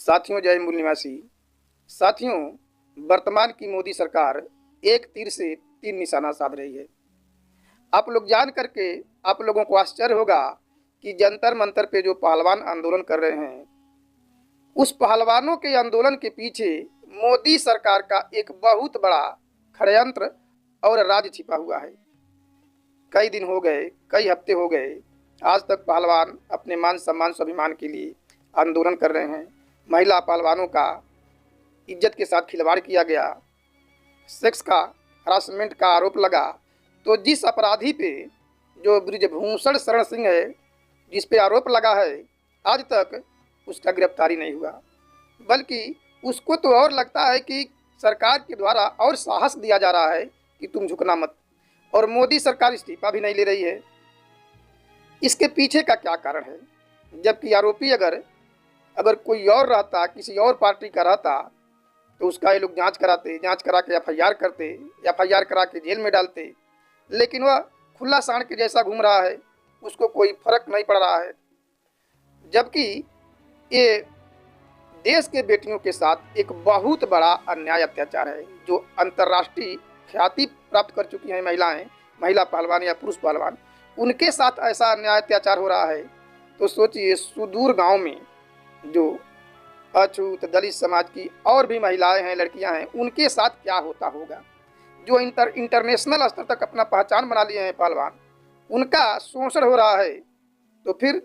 साथियों, जय मूल निवासी साथियों, वर्तमान की मोदी सरकार एक तीर से तीन निशाना साध रही है। आप लोग जान करके आप लोगों को आश्चर्य होगा कि जंतर मंतर पे जो पहलवान आंदोलन कर रहे हैं, उस पहलवानों के आंदोलन के पीछे मोदी सरकार का एक बहुत बड़ा षड्यंत्र और राज छिपा हुआ है। कई दिन हो गए, कई हफ्ते हो गए, आज तक पहलवान अपने मान सम्मान स्वाभिमान के लिए आंदोलन कर रहे हैं। महिला पहलवानों का इज्जत के साथ खिलवाड़ किया गया, सेक्स का हरासमेंट का आरोप लगा। तो जिस अपराधी पे जो बृजभूषण शरण सिंह है, जिस पे आरोप लगा है, आज तक उसका गिरफ्तारी नहीं हुआ, बल्कि उसको तो और लगता है कि सरकार के द्वारा और साहस दिया जा रहा है कि तुम झुकना मत, और मोदी सरकार इस्तीफा भी नहीं ले रही है। इसके पीछे का क्या कारण है? जबकि आरोपी अगर कोई और रहता, किसी और पार्टी का रहता, तो उसका ये लोग जांच कराते, जांच करा के एफआईआर करते, एफआईआर करा के जेल में डालते। लेकिन वह खुला सांड के जैसा घूम रहा है, उसको कोई फर्क नहीं पड़ रहा है। जबकि ये देश के बेटियों के साथ एक बहुत बड़ा अन्याय अत्याचार है, जो अंतर्राष्ट्रीय ख्याति प्राप्त कर चुकी हैं महिलाएं, महिला पहलवान या पुरुष पहलवान, उनके साथ ऐसा अन्याय अत्याचार हो रहा है। तो सोचिए, सुदूर गांव में जो अछूत दलित समाज की और भी महिलाएं हैं, लड़कियां हैं, उनके साथ क्या होता होगा। जो इंटरनेशनल स्तर तक अपना पहचान बना लिए हैं पहलवान, उनका शोषण हो रहा है, तो फिर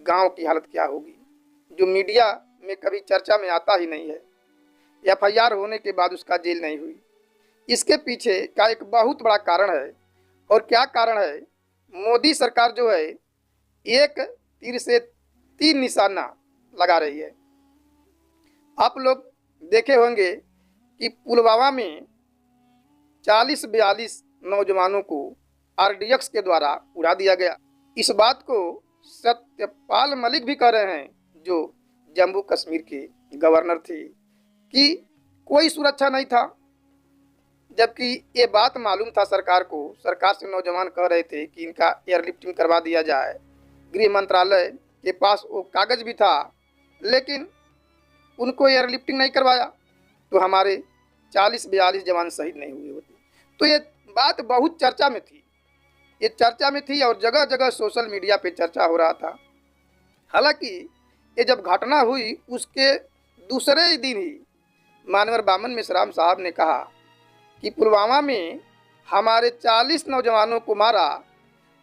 गांव की हालत क्या होगी, जो मीडिया में कभी चर्चा में आता ही नहीं है। एफआईआर होने के बाद उसका जेल नहीं हुई। इसके पीछे का एक बहुत बड़ा कारण है। और क्या कारण है? मोदी सरकार जो है एक तीर से तीन निशाना लगा रही है। आप लोग देखे होंगे कि पुलवामा में 40-42 नौजवानों को आरडीएक्स के द्वारा उड़ा दिया गया। इस बात को सत्यपाल मलिक भी कह रहे हैं, जो जम्मू कश्मीर के गवर्नर थे, कि कोई सुरक्षा नहीं था। जबकि ये बात मालूम था सरकार को। सरकार से नौजवान कह रहे थे कि इनका एयरलिफ्टिंग करवा दिया जाए। गृह मंत्रालय के पास वो कागज़ भी था, लेकिन उनको एयरलिफ्टिंग नहीं करवाया, तो हमारे 40-42 जवान शहीद नहीं हुए होते। तो ये बात बहुत चर्चा में थी, ये चर्चा में थी और जगह जगह सोशल मीडिया पे चर्चा हो रहा था। हालांकि ये जब घटना हुई, उसके दूसरे ही दिन ही मानवर बामन मिश्राम साहब ने कहा कि पुलवामा में हमारे 40 नौजवानों को मारा,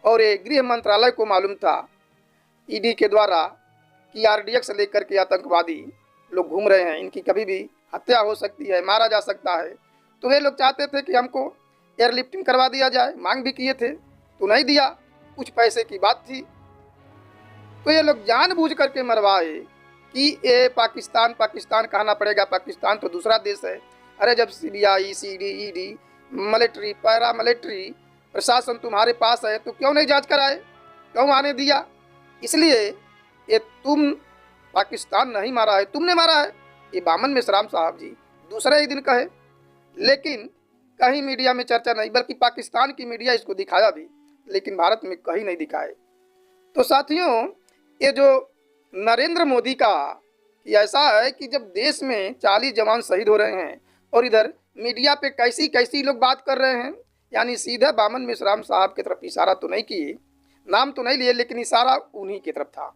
और ये गृह मंत्रालय को मालूम था ईडी के द्वारा कि आरडीएक्स लेकर के आतंकवादी लोग घूम रहे हैं, इनकी कभी भी हत्या हो सकती है, मारा जा सकता है। तो वे लोग चाहते थे कि हमको एयरलिफ्टिंग करवा दिया जाए, मांग भी किए थे, तो नहीं दिया, कुछ पैसे की बात थी। तो ये लोग जानबूझ करके मरवाए कि ये पाकिस्तान पाकिस्तान कहना पड़ेगा, पाकिस्तान तो दूसरा देश है। अरे जब CBI, CD, ED, military, para military प्रशासन तुम्हारे पास है, तो क्यों नहीं जांच कराए, क्यों आने दिया? इसलिए ये तुम पाकिस्तान नहीं मारा है, तुमने मारा है, ये बामन मिश्राम साहब जी दूसरे ही दिन कहे। लेकिन कहीं मीडिया में चर्चा नहीं, बल्कि पाकिस्तान की मीडिया इसको दिखाया भी, लेकिन भारत में कहीं नहीं दिखाए। तो साथियों, ये जो नरेंद्र मोदी का ये ऐसा है कि जब देश में 40 जवान शहीद हो रहे हैं और इधर मीडिया पे कैसी कैसी लोग बात कर रहे हैं, यानी सीधे बामन मिश्राम साहब की तरफ इशारा तो नहीं किए, नाम तो नहीं लिए, लेकिन इशारा उन्हीं की तरफ था।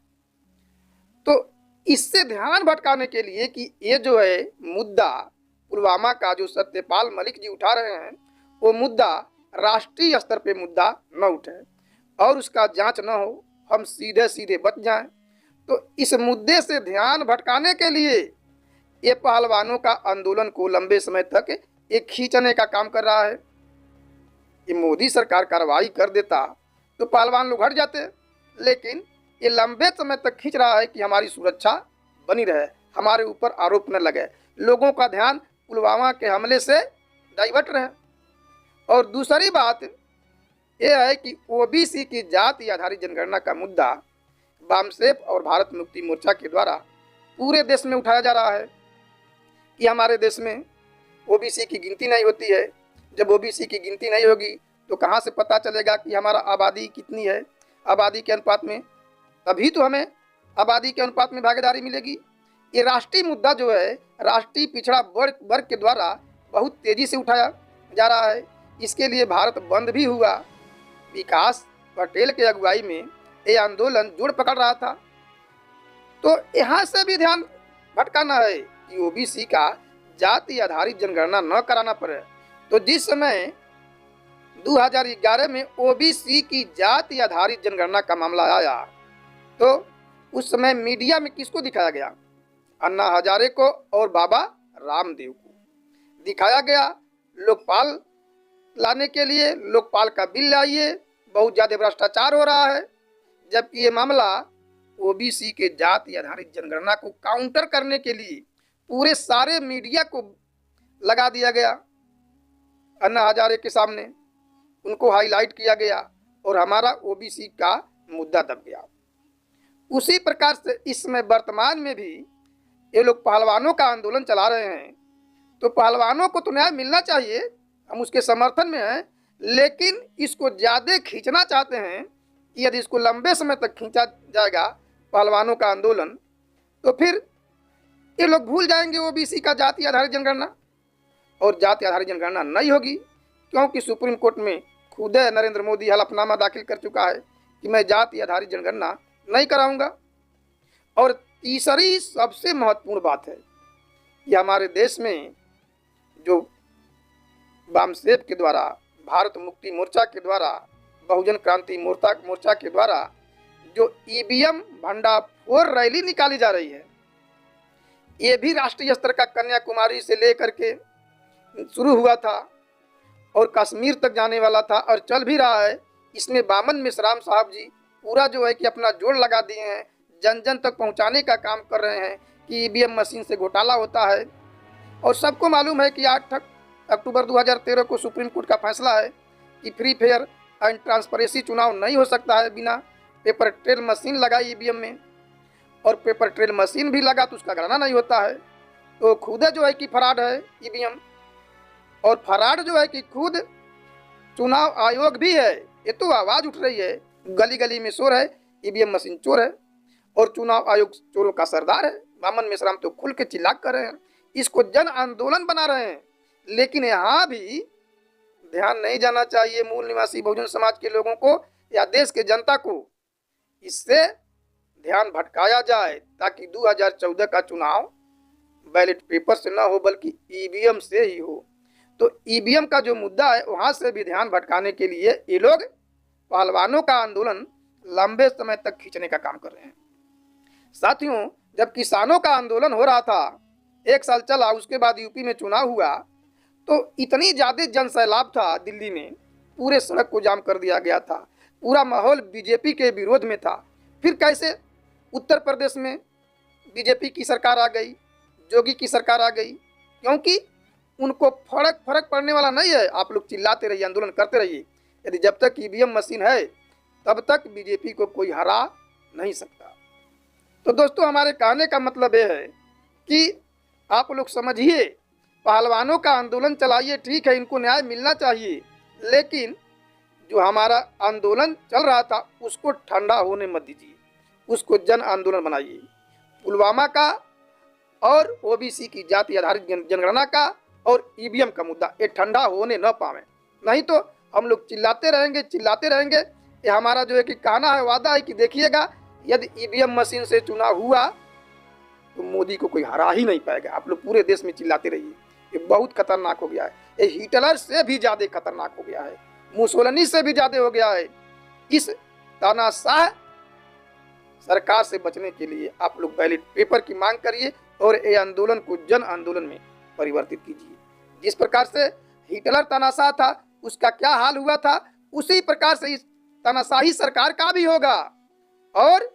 तो इससे ध्यान भटकाने के लिए कि ये जो है मुद्दा पुलवामा का जो सत्यपाल मलिक जी उठा रहे हैं, वो मुद्दा राष्ट्रीय स्तर पे मुद्दा न उठे और उसका जांच न हो, हम सीधे सीधे बच जाएं। तो इस मुद्दे से ध्यान भटकाने के लिए ये पहलवानों का आंदोलन को लंबे समय तक एक खींचने का काम कर रहा है। ये मोदी सरकार कार्रवाई कर देता तो पहलवान लोग हट जाते, लेकिन ये लंबे समय तक खींच रहा है कि हमारी सुरक्षा बनी रहे, हमारे ऊपर आरोप न लगे, लोगों का ध्यान पुलवामा के हमले से डाइवर्ट रहे। और दूसरी बात यह है कि ओबीसी की जाति आधारित जनगणना का मुद्दा वामसेप और भारत मुक्ति मोर्चा के द्वारा पूरे देश में उठाया जा रहा है कि हमारे देश में ओबीसी की गिनती नहीं होती है। जब ओबीसी की गिनती नहीं होगी तो कहाँ से पता चलेगा कि हमारा आबादी कितनी है? आबादी के अनुपात में, तभी तो हमें आबादी के अनुपात में भागीदारी मिलेगी। ये राष्ट्रीय मुद्दा जो है राष्ट्रीय पिछड़ा वर्ग के द्वारा बहुत तेजी से उठाया जा रहा है। इसके लिए भारत बंद भी हुआ। विकास पटेल के अगुवाई में ये आंदोलन जोर पकड़ रहा था। तो यहाँ से भी ध्यान भटकाना है कि ओबीसी का जाति आधारित जनगणना न कराना पड़े। तो जिस समय 2011 में ओबीसी की जाति आधारित जनगणना का मामला आया तो उस समय मीडिया में किसको दिखाया गया? अन्ना हजारे को और बाबा रामदेव को दिखाया गया। लोकपाल लाने के लिए लोकपाल का बिल लाइए, बहुत ज़्यादा भ्रष्टाचार हो रहा है। जबकि ये मामला ओबीसी के जाति आधारित जनगणना को काउंटर करने के लिए पूरे सारे मीडिया को लगा दिया गया। अन्ना हजारे के सामने उनको हाईलाइट किया गया और हमारा ओबीसी का मुद्दा दब गया। उसी प्रकार से इसमें वर्तमान में भी ये लोग पहलवानों का आंदोलन चला रहे हैं। तो पहलवानों को तो न्याय मिलना चाहिए, हम उसके समर्थन में हैं, लेकिन इसको ज़्यादा खींचना चाहते हैं कि यदि इसको लंबे समय तक खींचा जाएगा पहलवानों का आंदोलन तो फिर ये लोग भूल जाएंगे ओबीसी का जाति आधारित जनगणना, और जाति आधारित जनगणना नहीं होगी क्योंकि सुप्रीम कोर्ट में खुद नरेंद्र मोदी हलफनामा दाखिल कर चुका है कि मैं जाति आधारित जनगणना नहीं कराऊंगा। और तीसरी सबसे महत्वपूर्ण बात है कि हमारे देश में जो वामसेप के द्वारा, भारत मुक्ति मोर्चा के द्वारा, बहुजन क्रांति मोर्चा के द्वारा जो ईवीएम भंडाफोड़ रैली निकाली जा रही है, ये भी राष्ट्रीय स्तर का कन्याकुमारी से लेकर के शुरू हुआ था और कश्मीर तक जाने वाला था और चल भी रहा है। इसमें बामन मिश्राम साहब जी पूरा जो है कि अपना जोर लगा दिए हैं, जन जन तक पहुंचाने का काम कर रहे हैं कि ईवीएम मशीन से घोटाला होता है। और सबको मालूम है कि 8 अक्टूबर 2013 को सुप्रीम कोर्ट का फैसला है कि फ्री फेयर एंड ट्रांसपेरेंसी चुनाव नहीं हो सकता है बिना पेपर ट्रेल मशीन लगाई ईवीएम में, और पेपर ट्रेल मशीन भी लगा तो उसका गणना नहीं होता है। तो खुद जो है कि फराड है ईवीएम, और फराड जो है कि खुद चुनाव आयोग भी है। ये तो आवाज़ उठ रही है, गली गली में शोर है ईवीएम मशीन चोर है, और चुनाव आयोग चोरों का सरदार है। बामन मिश्राम तो खुल के चिल्ला कर रहे हैं, इसको जन आंदोलन बना रहे हैं। लेकिन यहाँ भी ध्यान नहीं जाना चाहिए मूल निवासी बहुजन समाज के लोगों को या देश के जनता को, इससे ध्यान भटकाया जाए ताकि 2014 का चुनाव बैलेट पेपर से न हो बल्कि ईवीएम से ही हो। तो ईवीएम का जो मुद्दा है वहाँ से भी ध्यान भटकाने के लिए ये लोग पहलवानों का आंदोलन लंबे समय तक खींचने का काम कर रहे हैं। साथियों, जब किसानों का आंदोलन हो रहा था, 1 साल चला, उसके बाद यूपी में चुनाव हुआ तो इतनी ज़्यादा जन सैलाब था दिल्ली में, पूरे सड़क को जाम कर दिया गया था, पूरा माहौल बीजेपी के विरोध में था। फिर कैसे उत्तर प्रदेश में बीजेपी की सरकार आ गई, जोगी की सरकार आ गई, क्योंकि उनको फर्क पड़ने वाला नहीं है। आप लोग चिल्लाते रहिए, आंदोलन करते रहिए, यदि जब तक ईवीएम मशीन है तब तक बीजेपी को कोई हरा नहीं सकता। तो दोस्तों, हमारे कहने का मतलब यह है कि आप लोग समझिए, पहलवानों का आंदोलन चलाइए, ठीक है, इनको न्याय मिलना चाहिए, लेकिन जो हमारा आंदोलन चल रहा था उसको ठंडा होने मत दीजिए, उसको जन आंदोलन बनाइए। पुलवामा का और ओबीसी की जाति आधारित जनगणना का और ईवीएम का मुद्दा ये ठंडा होने न पावे, नहीं तो हम लोग चिल्लाते रहेंगे। ये हमारा जो है कि कहना है, वादा है कि देखिएगा यदि ईवीएम मशीन से चुनाव हुआ तो मोदी को कोई हरा ही नहीं पाएगा। आप लोग पूरे देश में चिल्लाते रहिए, ये बहुत खतरनाक हो गया है। ये हिटलर से भी ज़्यादा खतरनाक हो गया है, मुसोलिनी से भी ज़्यादा हो गया है। इस तानाशाह सरकार से बचने के लिए आप लोग बैलेट पेपर की मांग करिए और ये आंदोलन को जन आंदोलन में परिवर्तित कीजिए। जिस प्रकार से हिटलर तानाशाह था, उसका क्या हाल हुआ था, उसी प्रकार से इस तानाशाही सरकार का भी होगा और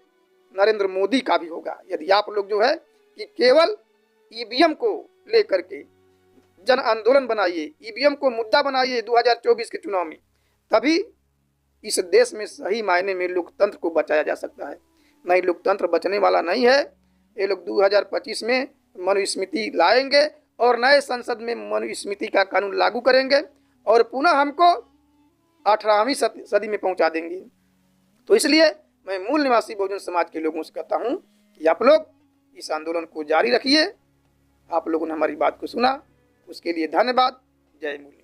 नरेंद्र मोदी का भी होगा। यदि आप लोग जो है कि केवल ईवीएम को लेकर के जन आंदोलन बनाइए, ईवीएम को मुद्दा बनाइए 2024 के चुनाव में, तभी इस देश में सही मायने में लोकतंत्र को बचाया जा सकता है। नहीं, लोकतंत्र बचने वाला नहीं है। ये लोग 2025 में मनुस्मृति लाएंगे और नए संसद में मनुस्मृति का कानून लागू करेंगे और पुनः हमको 18वीं सदी में पहुंचा देंगे। तो इसलिए मैं मूल निवासी बहुजन समाज के लोगों से कहता हूं कि आप लोग इस आंदोलन को जारी रखिए। आप लोगों ने हमारी बात को सुना, उसके लिए धन्यवाद। जय मूल।